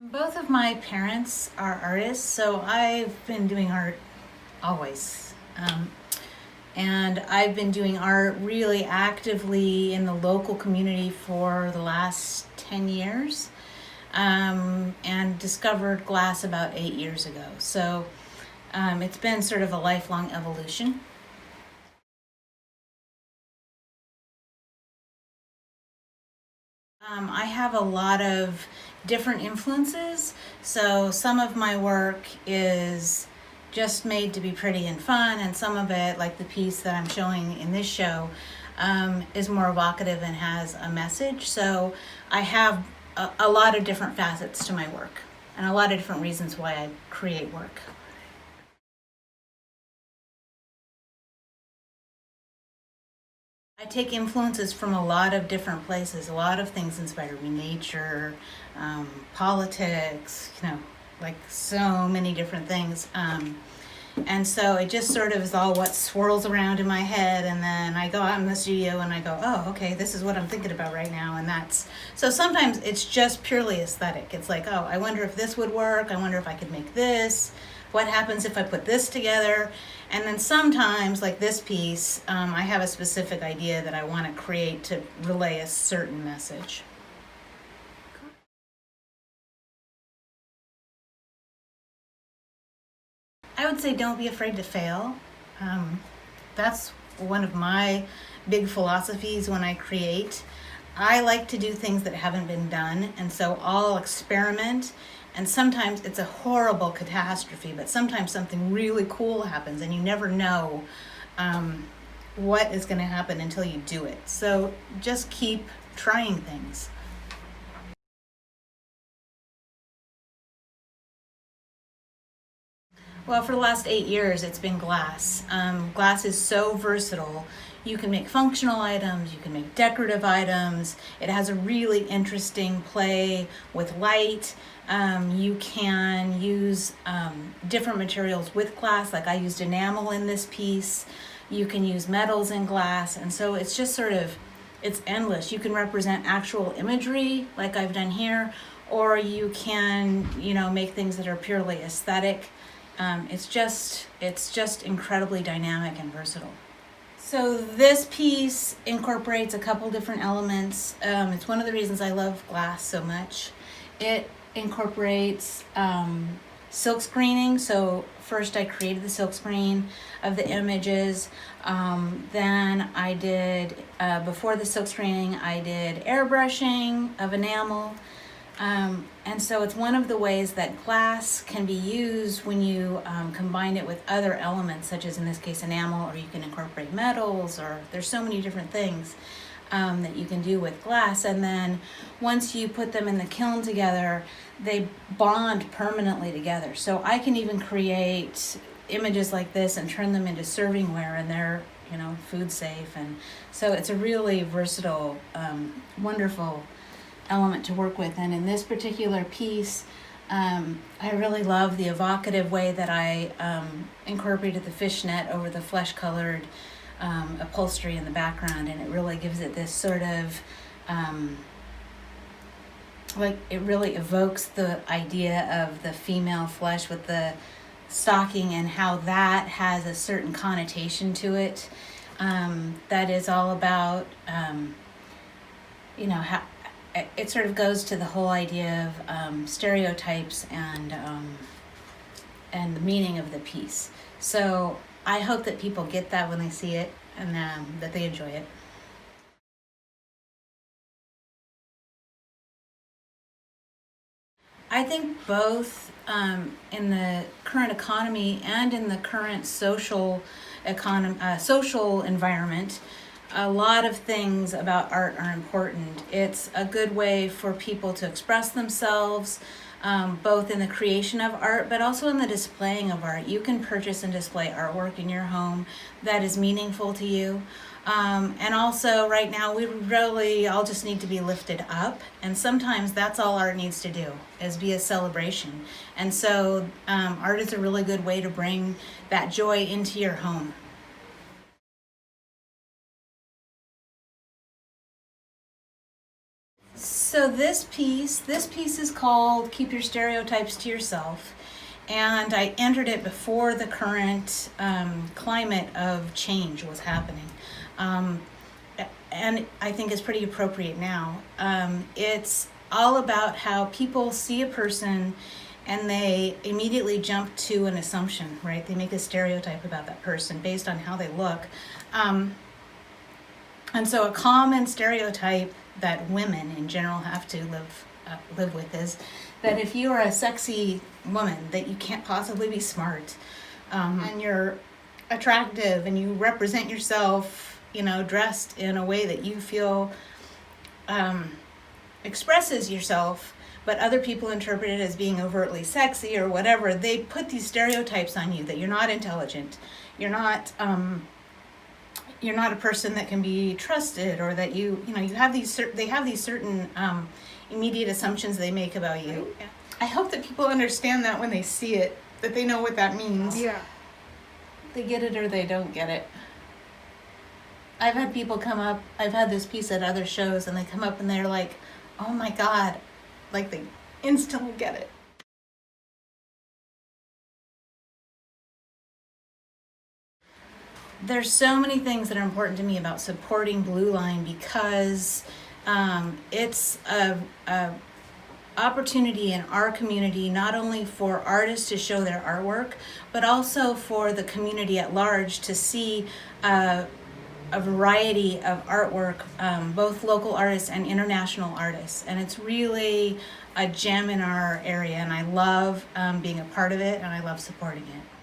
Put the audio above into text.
Both of my parents are artists, so I've been doing art always. And I've been doing art really actively in the local community for the last 10 years, and discovered glass about 8 years ago. So it's been sort of a lifelong evolution. I have a lot of different influences. So some of my work is just made to be pretty and fun, and some of it, like the piece that I'm showing in this show, is more evocative and has a message. So I have a lot of different facets to my work and a lot of different reasons why I create work. I take influences from a lot of different places. A lot of things inspire me: nature, politics, like so many different things. And so it just sort of is all what swirls around in my head. And then I go out in the studio and I go, oh, okay, this is what I'm thinking about right now. And so sometimes it's just purely aesthetic. It's like, oh, I wonder if this would work. I wonder if I could make this. What happens if I put this together? And then sometimes, like this piece, I have a specific idea that I want to create to relay a certain message. I would say don't be afraid to fail. That's one of my big philosophies when I create. I like to do things that haven't been done, and so I'll experiment. And sometimes it's a horrible catastrophe, but sometimes something really cool happens, and you never know what is going to happen until you do it. So just keep trying things. Well, for the last 8 years, it's been glass. Glass is so versatile. You can make functional items, you can make decorative items. It has a really interesting play with light. You can use different materials with glass, like I used enamel in this piece. You can use metals in glass, and so it's just sort of, it's endless. You can represent actual imagery, like I've done here, or you can, make things that are purely aesthetic. It's just incredibly dynamic and versatile. So this piece incorporates a couple different elements. It's one of the reasons I love glass so much. It incorporates silk screening. So first I created the silk screen of the images. Then I did, before the silk screening, I did airbrushing of enamel. And so it's one of the ways that glass can be used when you combine it with other elements, such as in this case enamel, or you can incorporate metals, or there's so many different things that you can do with glass. And then once you put them in the kiln together, they bond permanently together. So I can even create images like this and turn them into servingware, and they're food safe. And so it's a really versatile, wonderful element to work with. And in this particular piece, I really love the evocative way that I incorporated the fishnet over the flesh-colored upholstery in the background, and it really gives it this sort of like, it really evokes the idea of the female flesh with the stocking, and how that has a certain connotation to it, that is all about how it sort of goes to the whole idea of stereotypes and the meaning of the piece. So I hope that people get that when they see it, and that they enjoy it. I think both, in the current economy and in the current social environment, a lot of things about art are important. It's a good way for people to express themselves, both in the creation of art, but also in the displaying of art. You can purchase and display artwork in your home that is meaningful to you. And also, right now, we really all just need to be lifted up. And sometimes that's all art needs to do, is be a celebration. And so art is a really good way to bring that joy into your home. So this piece is called Keep Your Stereotypes to Yourself. And I entered it before the current climate of change was happening. And I think it's pretty appropriate now. It's all about how people see a person and they immediately jump to an assumption, right? They make a stereotype about that person based on how they look. And so a common stereotype that women in general have to live with is that if you are a sexy woman, that you can't possibly be smart, and you're attractive and you represent yourself, dressed in a way that you feel expresses yourself, but other people interpret it as being overtly sexy or whatever. They put these stereotypes on you that you're not intelligent, you're not a person that can be trusted, or that you have these certain immediate assumptions they make about you. Yeah. I hope that people understand that when they see it, that they know what that means. Yeah. They get it or they don't get it. I've had people come up, I've had this piece at other shows, and they come up and they're like, oh my God, like they instantly get it. There's so many things that are important to me about supporting Blue Line because it's a opportunity in our community, not only for artists to show their artwork, but also for the community at large to see a variety of artwork, both local artists and international artists. And it's really a gem in our area, and I love being a part of it, and I love supporting it.